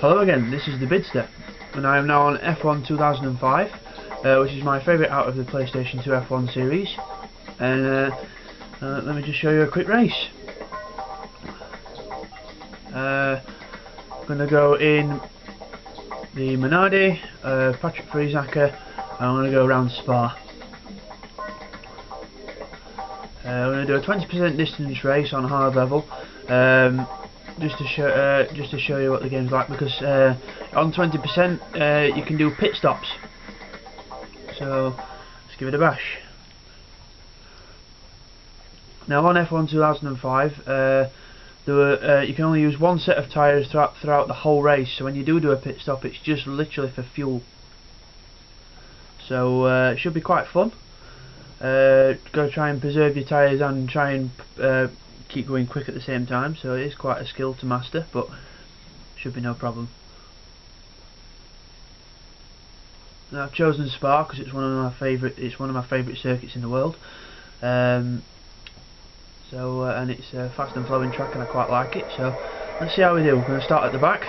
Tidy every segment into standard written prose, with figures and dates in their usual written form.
Hello again, this is the Bidster, and I am now on F1 2005, which is my favourite out of the PlayStation 2 F1 series, and let me just show you a quick race. I'm going to go in the Minardi, Patrick Friesacker, and I'm going to go around Spa. I'm going to do a 20% distance race on hard level, just to show you what the game's like, because on 20% you can do pit stops. So let's give it a bash. Now on F1 2005, you can only use one set of tyres throughout the whole race. So when you do a pit stop, it's just literally for fuel. So it should be quite fun. Go try and preserve your tyres and try and keep going quick at the same time, so it is quite a skill to master, but should be no problem. Now I've chosen Spa because it's one of my favourite circuits in the world. And it's a fast and flowing track, and I quite like it. So let's see how we do. We're going to start at the back.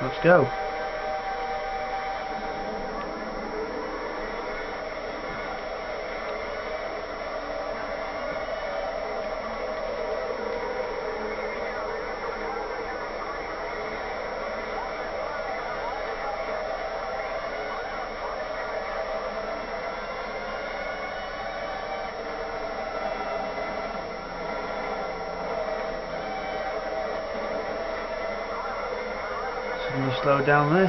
Let's go. Suddenly slowed down there.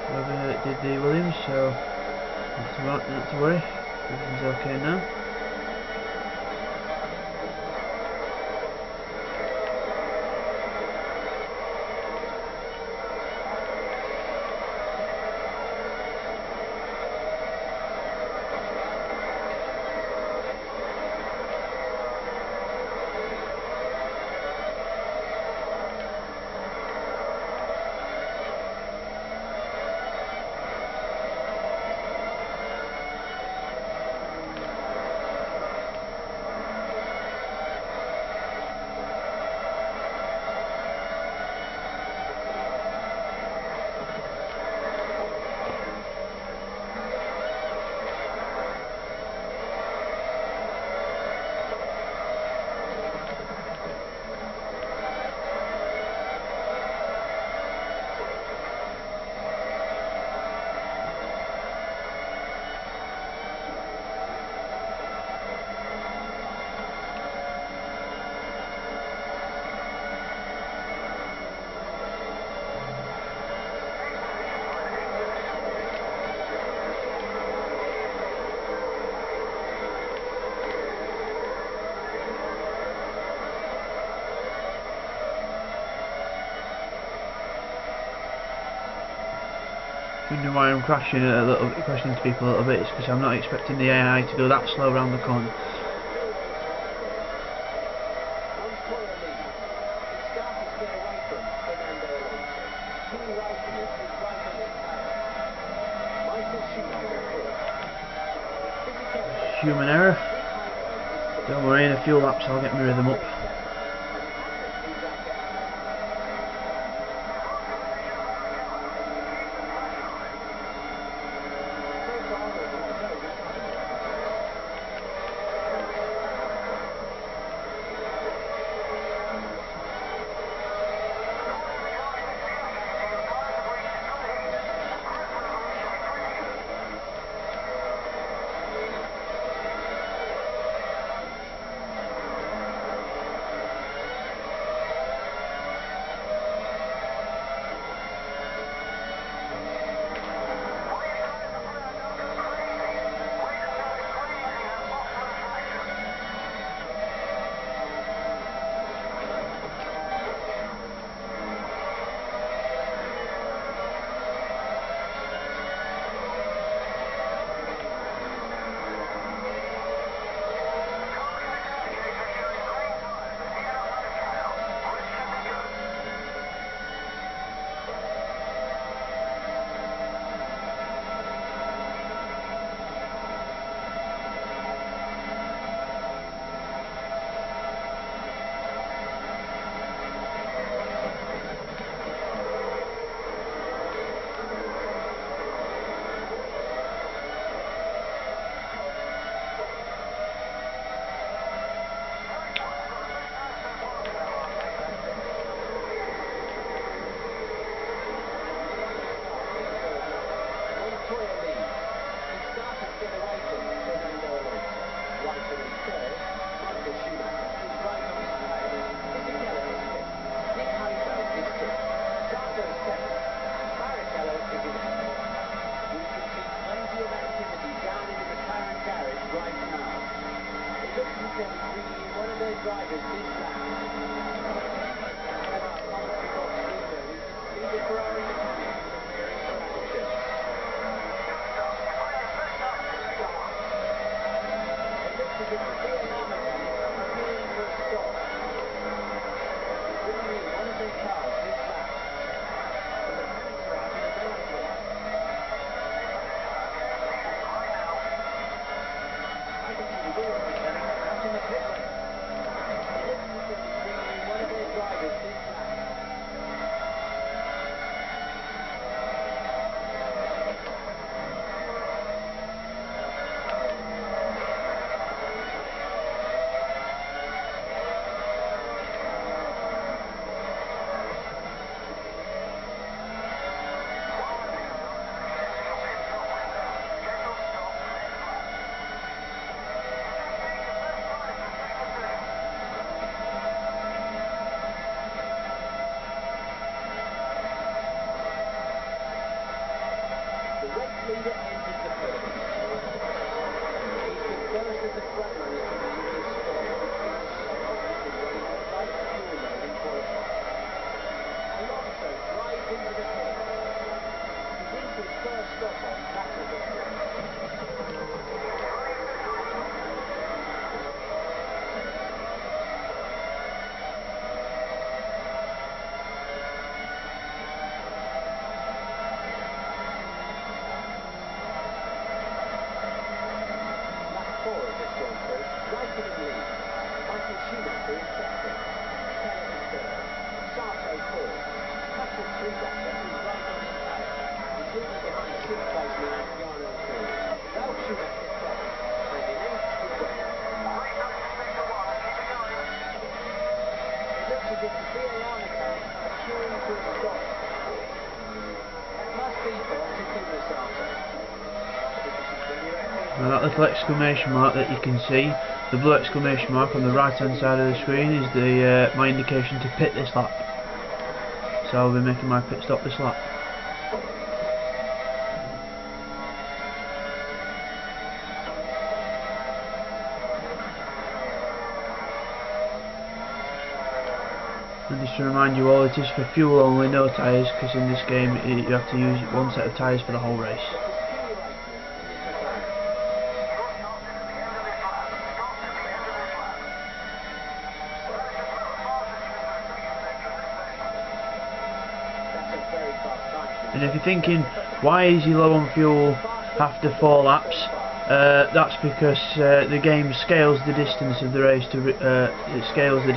Whoever did the Williams, so not to worry. Everything's okay now. Wondering why I'm crashing into people a little bit. It's because I'm not expecting the AI to go that slow around the corner. Human error. Don't worry, in a few laps I'll get my rhythm up. one of their drivers this lap. See the Ferrari mechanic in the rear interaction. It looks as if the VAR mechanics are preparing for a stop. Bringing in one of their cars this lap. The mechanics are out in a Minardi. I can see the Williams mechanics out in the pit lane. It looks as if they'll be bringing in one of their drivers this lap. Leader enters the pit. He's the first of the front runners to leave his stop. He's been running a light fuel load in qualifying. Alonso drives into the pit. He's into his first stop on track reversal. Raikkonen in lead. Michael Schumacher in second. Keller in third. Sato fourth. Patrick Friedlander is right on his tail. He's leaving behind sixth place man Jarno Trulli. Ralf Schumacher seventh. And in eighth is Webber. It looks as if the VAR mechanics are queuing for a stop. That must be for Takuma Sato. Now that little exclamation mark that you can see, the blue exclamation mark on the right hand side of the screen is the my indication to pit this lap. So I'll be making my pit stop this lap. And just to remind you all, it is for fuel only, no tyres, because in this game you have to use one set of tyres for the whole race. And if you're thinking, why is he low on fuel after 4 laps? That's because the game scales the distance of the race to it scales the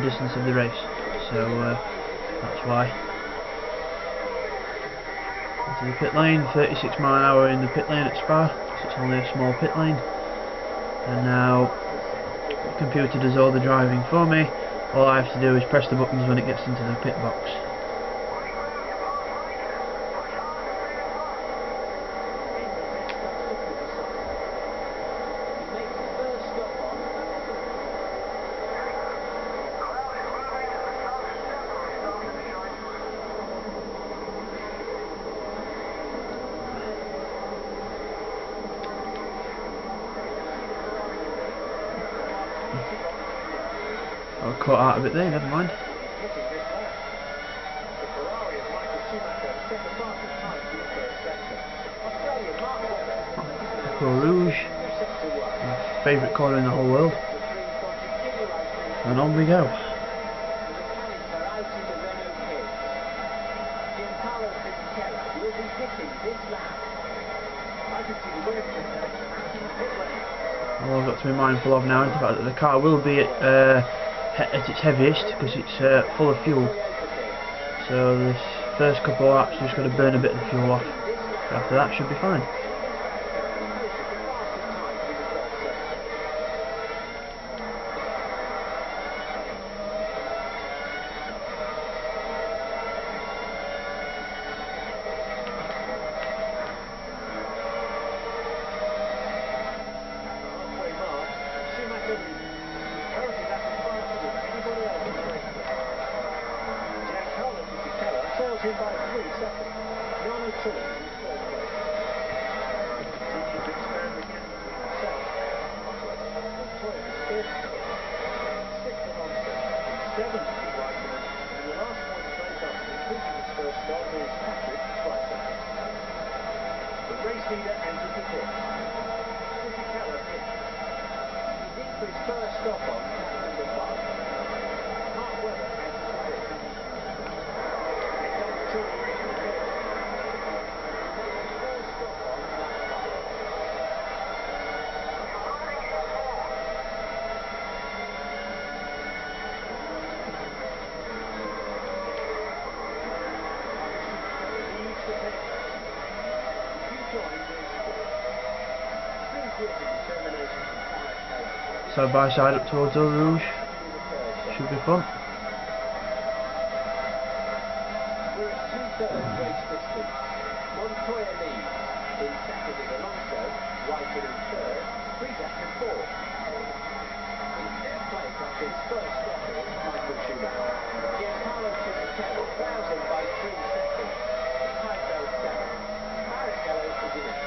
distance of the race. So that's why. Into the pit lane, 36 mile an hour in the pit lane at Spa. So it's only a small pit lane. And now the computer does all the driving for me. All I have to do is press the buttons when it gets into the pit box. I got caught out of it there, never mind. Eau Rouge, my favourite colour in the whole world. And on we go. All I've got to be mindful of now is the fact that the car will be at its heaviest because it's full of fuel. So this first couple of laps just got to burn a bit of the fuel off. After that should be fine. Him by 3 seconds. Jarno Trulli in third place. stop on lap number 5. Mark Webber out of the pit. Here comes Truman into the pit. He makes his first stop on lap 5. Leaves the pit. You join with sprint grip and determination from Tarek Hello. Side by side up towards Eau Rouge. Should be fun. We're at two-thirds race distance. Montoya leads. In second is Alonso, Raikkonen in third, Frisak in fourth. In fifth place after his first stop is Michael Schumacher. Giancarlo Fisichella ploughs in by 3 seconds. Heidfeld 7th. Barrichello is in 8th.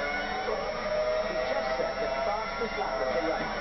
He's just set the fastest lap of the race.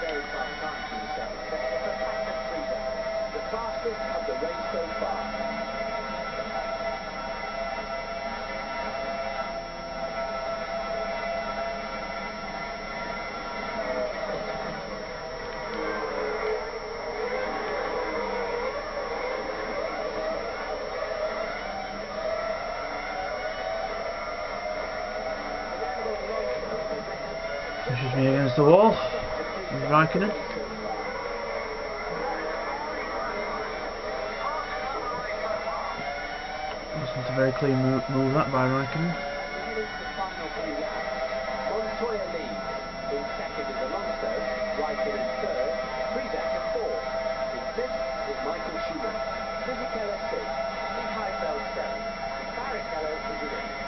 Very fast time through the second sector for Patrick Frisak, the fastest of the race so far. Pushes me against the wall. Raikkonen. Wasn't a very clean move that by Raikkonen. As we head into the final few laps, Montoya leads. In second is Alonso, Raikkonen in third, Frisak in fourth. In fifth is Michael Schumacher, Fisichella 6th, and Heidfeld 7th. Barrichello is in 8th.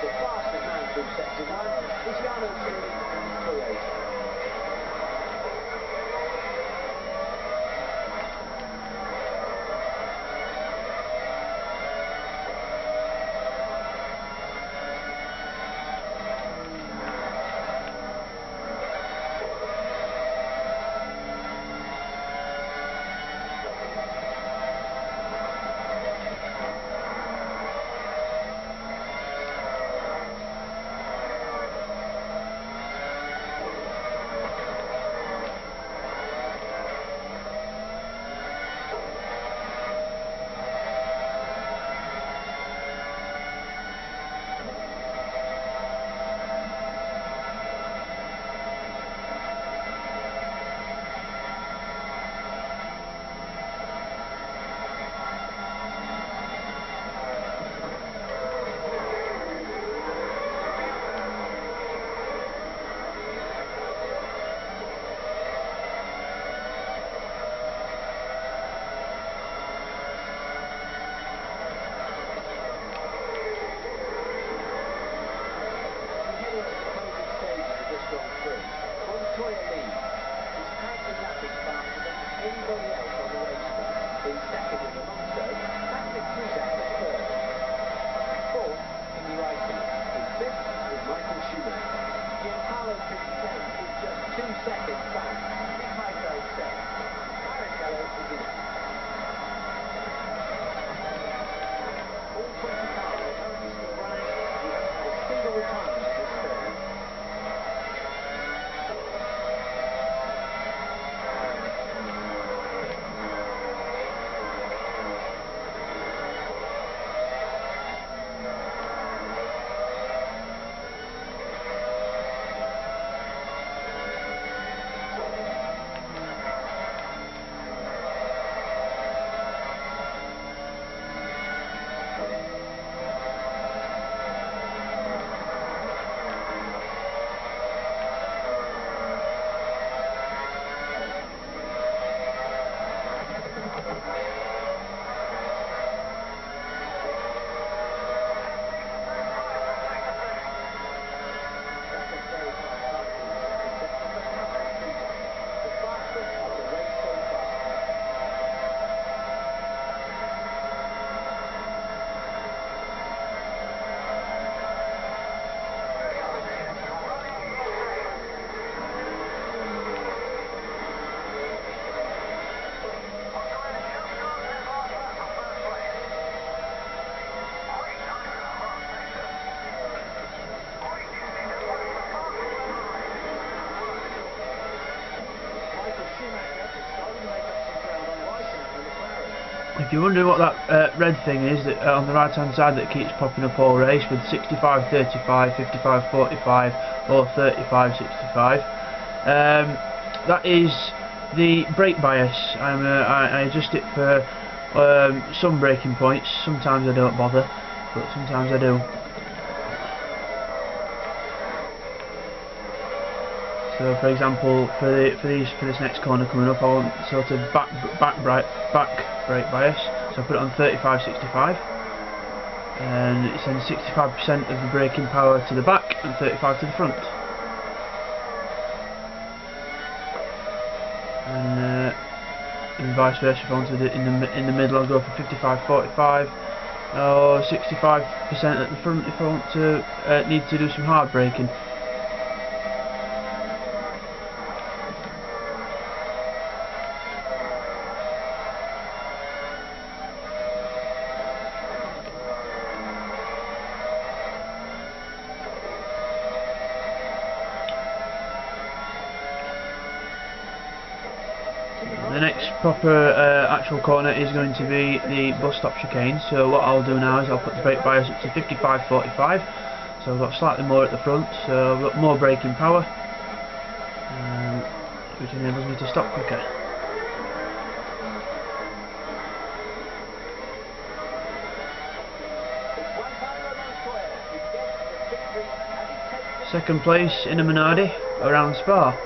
The fastest man through sector 1 is Jarno Trulli and Toyota. If you're wondering what that red thing is that on the right hand side that keeps popping up all race with 65 35, 55 45 or 35 65, that is the brake bias. I adjust it for some braking points. Sometimes I don't bother, but sometimes I do. So, for example, for this next corner coming up, I want sort of back brake bias. So I put it on 35 65, and it sends 65% of the braking power to the back and 35 to the front. And vice versa. If I wanted it in the middle, I'll go for 55 45, or 65% at the front if I want to need to do some hard braking. The next proper actual corner is going to be the bus stop chicane. So what I'll do now is I'll put the brake bias up to 55 45, so I've got slightly more at the front, so I've got more braking power, which enables me to stop quicker. Second place in a Minardi around Spa.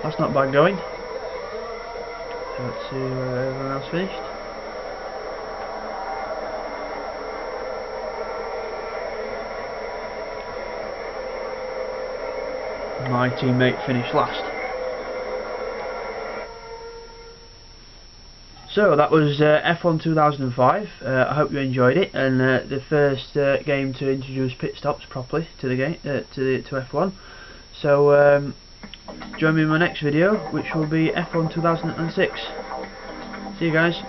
That's not bad going. Let's see where everyone else finished. My teammate finished last. So that was F1 2005. I hope you enjoyed it, and the first game to introduce pit stops properly to the game to F1. So join me in my next video, which will be F1 2006. See you guys.